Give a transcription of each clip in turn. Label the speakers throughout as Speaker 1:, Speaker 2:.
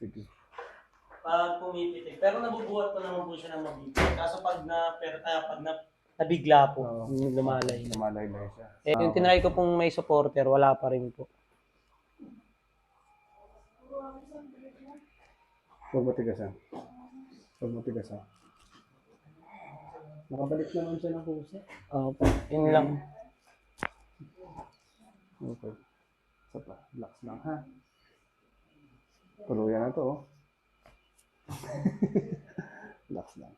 Speaker 1: Sige.
Speaker 2: Pag pumipitik. Pero nabubuhat ko naman po siya ng mabigat. Kaso pag nabigla po,
Speaker 1: Oo.
Speaker 2: lumalay.
Speaker 1: Lumalay-lay siya.
Speaker 2: Eh, yung tinry ko pong may supporter, wala pa rin po.
Speaker 1: Huwag matigasan. Huwag matigasan. Nakabalik naman siya ng puso.
Speaker 2: Opo, yun lang.
Speaker 1: Okay. Isa pa. Relax lang, ha? Tuluyan na to, oh. Relax lang.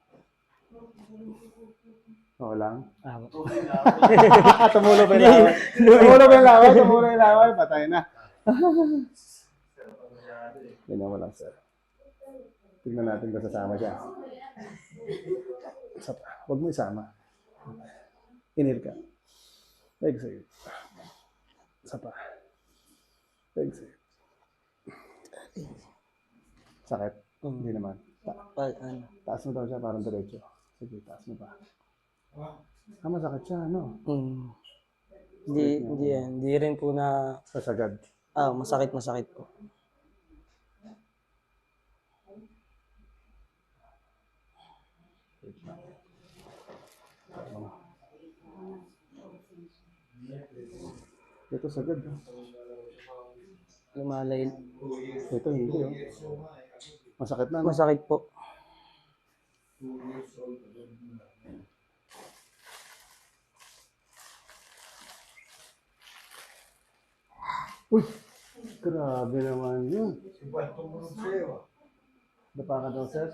Speaker 1: Oo lang. Tumulo pa yung laway. Tumulo pa yung laway. Tumulo yung laway. Patay na. Ganyan mo lang, sir. Tignan natin kung sasama siya. Isa pa. Huwag mo isama. Inhale ka. Exhale. Isa pa. Exhale. Sakit? Hindi naman. Taas mo daw siya parang diretso. Sige, taas mo pa. Masakit siya, ano?
Speaker 2: Hindi rin po na,
Speaker 1: Sasagad.
Speaker 2: masakit po.
Speaker 1: Ito sagad.
Speaker 2: Lumalay.
Speaker 1: Ito hindi, oh. Masakit na, no?
Speaker 2: Masakit po.
Speaker 1: Uy! Grabe naman yun. Dapa ka daw, sir?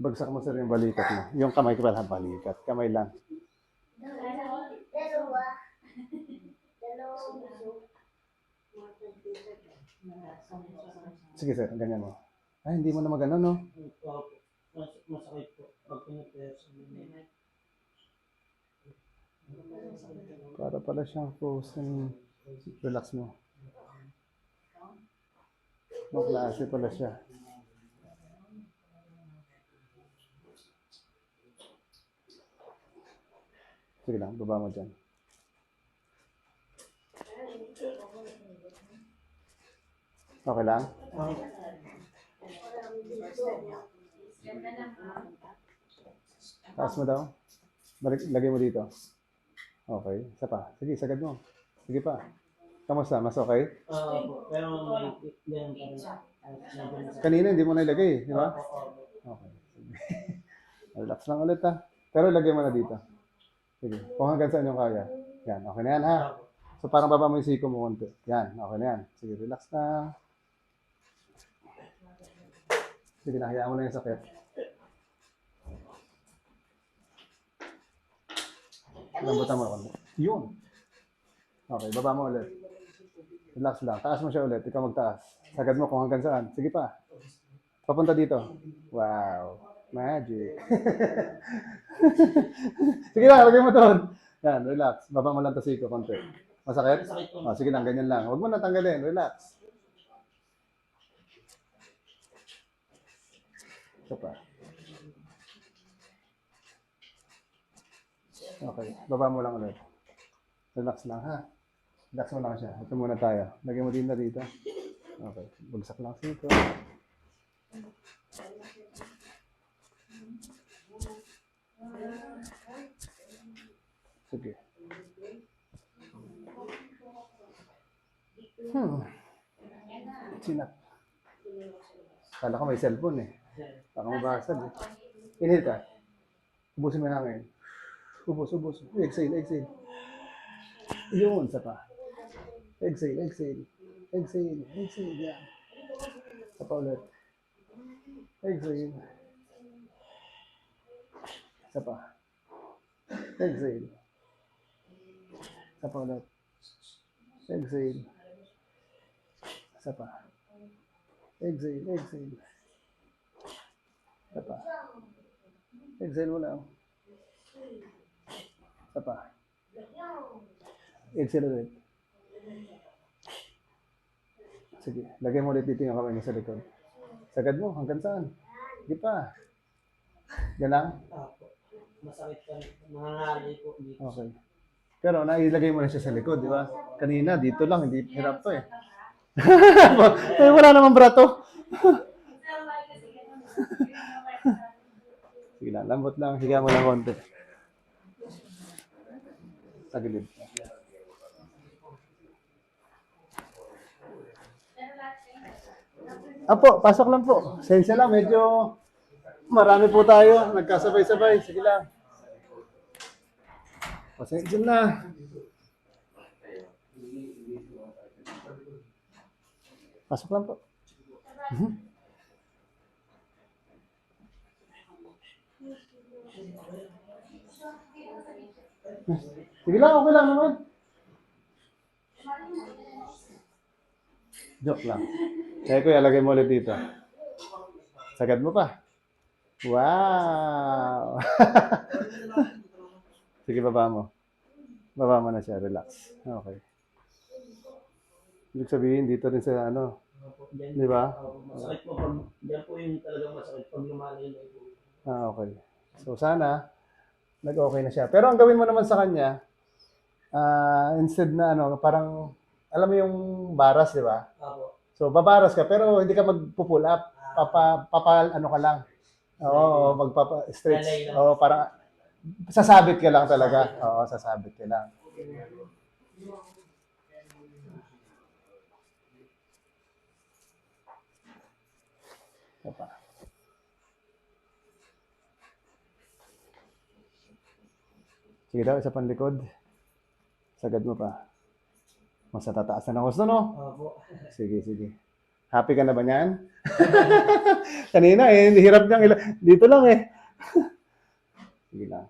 Speaker 1: Bagsak mo, sir, yung balikat mo. Yung kamay ko pala, balikat. Kamay lang. Sige, sir. Ganyan mo. Ay, hindi mo na magano, no?
Speaker 2: Masakit po. Pag pinipers.
Speaker 1: Para pala siyang frozen. Relax mo. Maklase pala siya. Sige lang, baba mo dyan. Okay lang? Taas mo daw. Lagay mo dito. Okay. Isa pa. Sige, sagad mo. Sige pa. Kamusta? Mas okay?
Speaker 2: Pero may yan pa rin.
Speaker 1: Kanina hindi mo na ilagay, di ba? Okay. Sige. Relax lang ulit, ha. Pero lagay mo na dito. Sige. Kung hanggang saan yung kaya. Yan. Okay na yan, ha. So parang baba mo yung siko mo konti. Yan. Okay na yan. Sige, relax na. Sige, nakayaan mo na yung sakit. Lambutan mo konti. Yun. Okay, baba mo ulit. Relax lang. Taas mo siya ulit. Ikaw magtaas. Sagad mo kung hanggang saan. Sige pa. Papunta dito. Wow. Magic. Sige lang, lagay mo doon. Yan, relax. Baba mo lang to siko konti. Masakit? Oh, sige lang, ganyan lang. Huwag mo na tanggalin. Relax. Ito pa. Okay, baba mo lang ulit. Relax lang, ha? Relax mo lang siya. Ito muna tayo. Lagyan mo din na dito. Okay, bagsak lang siko. Sige. Sinap. Kala ko may cellphone eh. Baka mabasag eh. Inhale ka. Ubusin mo yung hangin. Ubus. Exhale. Yun, isa pa. Exhale. Yan. Isa pa ulit. Exhale. Isa pa. Exhale. Isa pa ulit. Exhale. Isa pa. Exhale. Isa pa. Exhale mo lang. Isa pa. Exhale ulit. Sige, lagay mo ulit dito yung kamay mo sa likod. Sagad mo, hanggang saan? Sige pa. Yan lang?
Speaker 2: Opo. Masakit pa rin. Nangangalay po dito.
Speaker 1: Okay. Pero nailagay mo na siya sa likod, di ba? Kanina, dito lang, hindi hirap to eh. Wala namang brato. Sige lang, lambot lang. Higa mo lang konti. Sa gilid. Apo, pasok lang po. Sensya lang, medyo marami po tayo. Nagkasabay-sabay. Sige lang. Pasensya na. Pasok lang po. Sige lang, okay lang naman. Joke lang. Kaya kuya, lagay mo ulit dito. Sagad mo pa. Wow! Sige, baba mo. Baba mo na siya, relax. Okay. Ibig sabihin, dito rin sa ano.
Speaker 2: Opo, dyan.
Speaker 1: Di ba?
Speaker 2: Masakit po pag, dyan po yung talagang masakit pag lumalay-lay po.
Speaker 1: Okay. So, sana, nag-okay na siya. Pero ang gawin mo naman sa kanya, instead na ano, parang, alam mo yung baras, di ba?
Speaker 2: Opo.
Speaker 1: So, babaras ka, pero hindi ka magpo-pull up. Ano ka lang. Oo,
Speaker 2: Lalay
Speaker 1: magpapa-stretch.
Speaker 2: lang.
Speaker 1: Oo, parang, sasabit ka lang talaga. Oo, sasabit ka lang. Ito pa. Sige daw, isa pang likod. Sagad mo pa. Mas natataas na ng gusto, no?
Speaker 2: Opo.
Speaker 1: Sige, sige. Happy ka na ba niyan? Kanina eh, hirap niyang dito lang eh. Sige lang.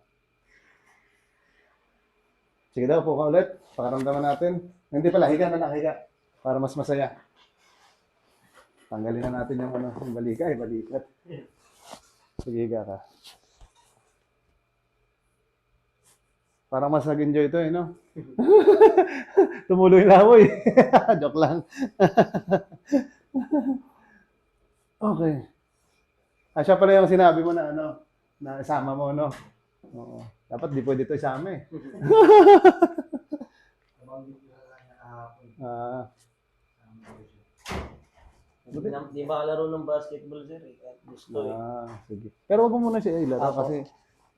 Speaker 1: Sige daw, upo ka ulit. Pakaramdaman natin. Hindi pala, higa na lang, higa. Para mas masaya. Tanggalin na natin yung ano, yung balikat. Sige, higa ka. Parang mas nag-enjoy ito eh, no? Tumuloy na ako eh. Joke lang. Okay. Siya pala yung sinabi mo na ano, na isama mo, no? Oo. Dapat di pwede ito isama eh. Ah,
Speaker 2: Di ba laro ng basketball, sir? At gusto eh.
Speaker 1: sige. Pero wag mo muna siya ilaro
Speaker 2: Apo.
Speaker 1: kasi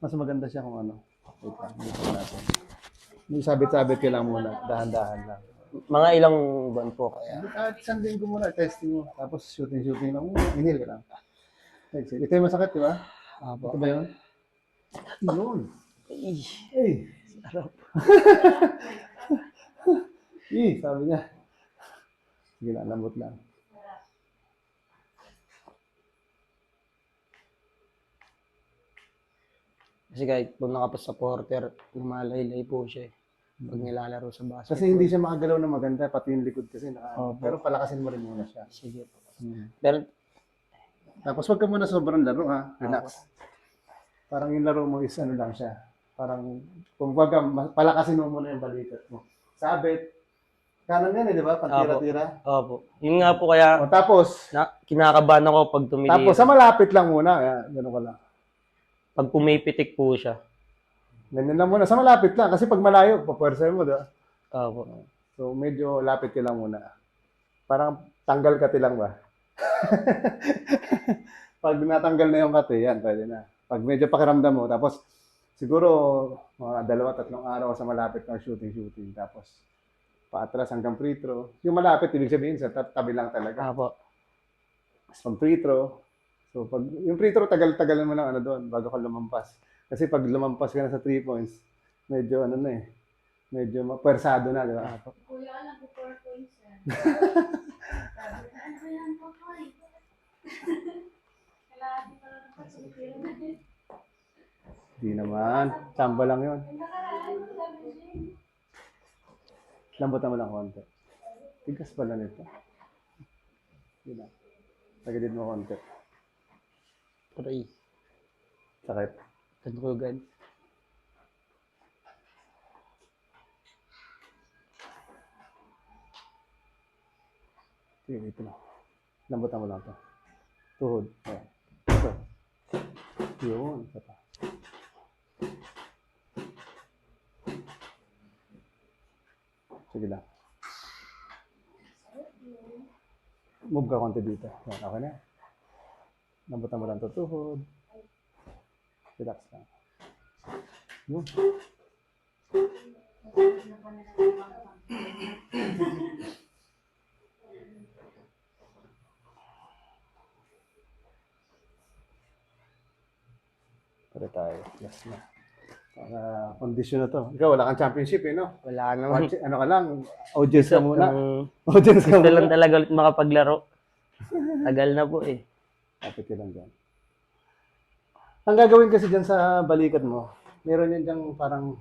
Speaker 1: mas maganda siya kung ano. Wait lang, dito natin. Yung sabit-sabit ka lang muna, dahan-dahan lang.
Speaker 2: Mga ilang buwan po kaya?
Speaker 1: Kahit isang linggo muna, testing mo. Tapos shooting lang. Inhale ka lang. Exhale. Ito yung masakit, di ba?
Speaker 2: Apo.
Speaker 1: Ito ba yun? Yun.
Speaker 2: Ay,
Speaker 1: Eh,
Speaker 2: sarap.
Speaker 1: sabi niya. Sige lang, lambot lang.
Speaker 2: Kasi kahit po nakapos sa porter, lumalay-lay po siya eh. Pag nilalaro sa basketball.
Speaker 1: Kasi hindi siya makagalaw na maganda, pati yung likod kasi.
Speaker 2: Opo.
Speaker 1: Pero palakasin mo rin muna siya.
Speaker 2: Sige po.
Speaker 1: Hmm.
Speaker 2: Pero,
Speaker 1: Tapos wag ka muna sobrang laro ha. Relax. Parang yung laro mo is ano lang siya. Parang, kung wag ka, palakasin mo muna yung balikat mo. Sabit. Kanan yan eh, di ba? Pag tira-tira.
Speaker 2: opo. Yun nga po kaya,
Speaker 1: O, tapos,
Speaker 2: kinakabahan ako pag tumili.
Speaker 1: tapos sa malapit lang muna. Yan, gano'n ka lang.
Speaker 2: Pag pumipitik po siya.
Speaker 1: Ganyan lang muna. Sa malapit lang. Kasi pag malayo, papwersa mo, di ba?
Speaker 2: Opo.
Speaker 1: So, medyo lapit ka lang muna. Parang tanggal kati lang ba? Pag natanggal na yung kati, yan, pwede na. Pag medyo pakiramdam mo, tapos siguro mga 2-3 araw sa malapit ng shooting. Tapos paatras hanggang free throw. Yung malapit, ibig sabihin sa tabi lang talaga.
Speaker 2: Opo.
Speaker 1: Pag free throw, so pag yung free throw, tagal-tagalan mo lang ano doon bago ka lumampas. Kasi pag lumampas ka na sa 3 points, medyo ano na eh, medyo mapersado na, di ba?
Speaker 3: Kuya, alam ko 4 points yan. Sabi na, ano yan, 4 points? Kailangan di pala napasukin.
Speaker 1: Di naman, tsamba lang yun.
Speaker 3: Yung nakaraan, sabi siya.
Speaker 1: Lambutan mo lang konti. Tigas pala nito. Yun lang. Tagalid mo konti.
Speaker 2: Try.
Speaker 1: Sakit.
Speaker 2: Tadrugan.
Speaker 1: Sige, ito lang. Lambutan mo lang ito. Tuhod. Ayan. Ito. Yun. Isa pa. Sige lang. Move ka konti dito. Yan, okay na. Lambutan mo lang ito tuhod. Relax lang. Yun. Pwede tayo. Yes na. Para kondisyon na to. Ikaw, wala kang championship eh, no?
Speaker 4: Wala naman.
Speaker 1: Ano ka lang, audience ka muna.
Speaker 4: Ang
Speaker 1: Audience ka
Speaker 4: gusto lang
Speaker 1: muna.
Speaker 4: talaga ulit makapaglaro. Tagal na po eh.
Speaker 1: Kapit ka lang dyan. Ang gagawin kasi dyan sa balikat mo, meron yan dyang parang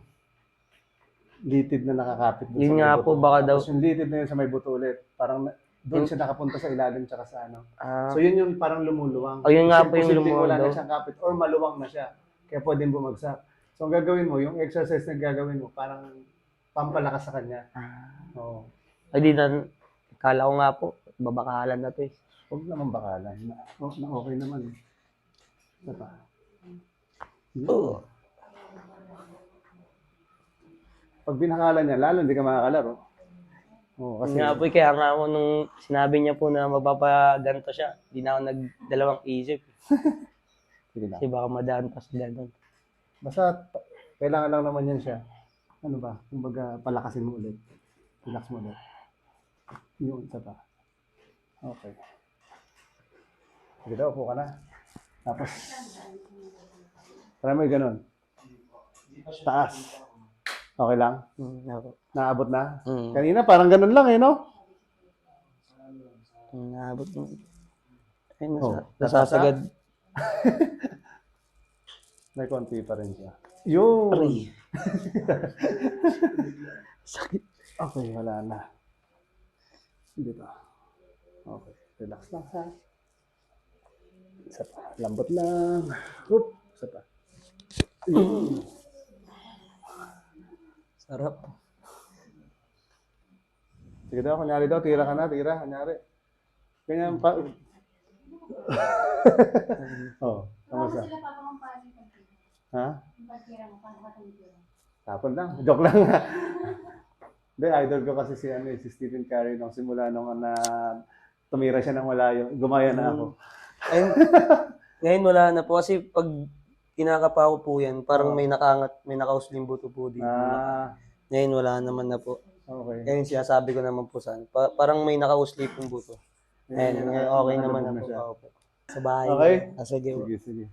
Speaker 1: litid na nakakapit. Dun
Speaker 4: Yun
Speaker 1: sa may
Speaker 4: nga
Speaker 1: buto.
Speaker 4: po, baka daw.
Speaker 1: Tapos yung litid na yun sa may buto ulit. Parang doon siya nakapunta sa ilalim tsaka sa ano.
Speaker 4: Ah,
Speaker 1: So yun yung parang lumuluwang.
Speaker 4: Oh, yun nga po yung
Speaker 1: Posibleng
Speaker 4: lumuwang
Speaker 1: wala
Speaker 4: daw.
Speaker 1: na siyang kapit or maluwang na siya. Kaya pwedeng bumagsak. So ang gagawin mo, yung exercise na gagawin mo, parang pampalakas sa kanya. Oo.
Speaker 4: ay di na, kala ko nga po, babakalan na to eh.
Speaker 1: Huwag naman bakalan. Na okay naman. Ito pa.
Speaker 4: Oo.
Speaker 1: Pag binakalan niya, lalo hindi ka makakalaro. Oo,
Speaker 4: Kasi
Speaker 1: kasi
Speaker 4: nga po, kaya nga ako nung sinabi niya po na mapapaganto siya, di na ako nagdalawang isip.
Speaker 1: sige na.
Speaker 4: Kasi baka madaan pa sa ganun.
Speaker 1: Basta kailangan lang naman yan siya. Ano ba? Kumbaga palakasin mo ulit. Relax mo ulit. Yung isa pa. Okay. Sige daw, upo ka na. Tapos, try mo yung ganun. Taas. Okay lang?
Speaker 4: Ako.
Speaker 1: Naabot na?
Speaker 4: Mm.
Speaker 1: Kanina parang ganun lang eh, no?
Speaker 4: Naabot mo. Ay,
Speaker 1: Oh,
Speaker 4: nasasagad.
Speaker 1: May konti pa rin siya. Yun!
Speaker 4: Aray. Sakit.
Speaker 1: Okay, wala na. Dito. Okay, relax lang ha. Isa pa. Lambot lang. Oop, isa pa.
Speaker 4: Sarap.
Speaker 1: Sige daw, kunyari daw, tira ka na, tira, kunyari. Ganyan pa. Oh,
Speaker 3: Paano
Speaker 1: kamusta?
Speaker 3: sila papangampani pag
Speaker 1: Ha?
Speaker 3: pagkira mo, paano ka tumitira?
Speaker 1: Tapon lang. Joke lang. Hindi, idol ko kasi si Stephen Curry nung simula nung tumira siya ng malayo. Gumaya na ako.
Speaker 4: Ayun, ngayon wala na po kasi pag kinakapa ko po yan, parang may nakaangat, may nakausling buto po dito.
Speaker 1: Ah,
Speaker 4: Ngayon wala naman na po.
Speaker 1: okay.
Speaker 4: Ngayon sinasabi ko naman po saan. Parang may nakausli pong buto. Ayun, ngayon okay naman na
Speaker 1: Nalabog
Speaker 4: po.
Speaker 1: siya.
Speaker 4: Opo. Sa bahay.
Speaker 1: Okay.
Speaker 4: Sige.
Speaker 1: Sige, sige.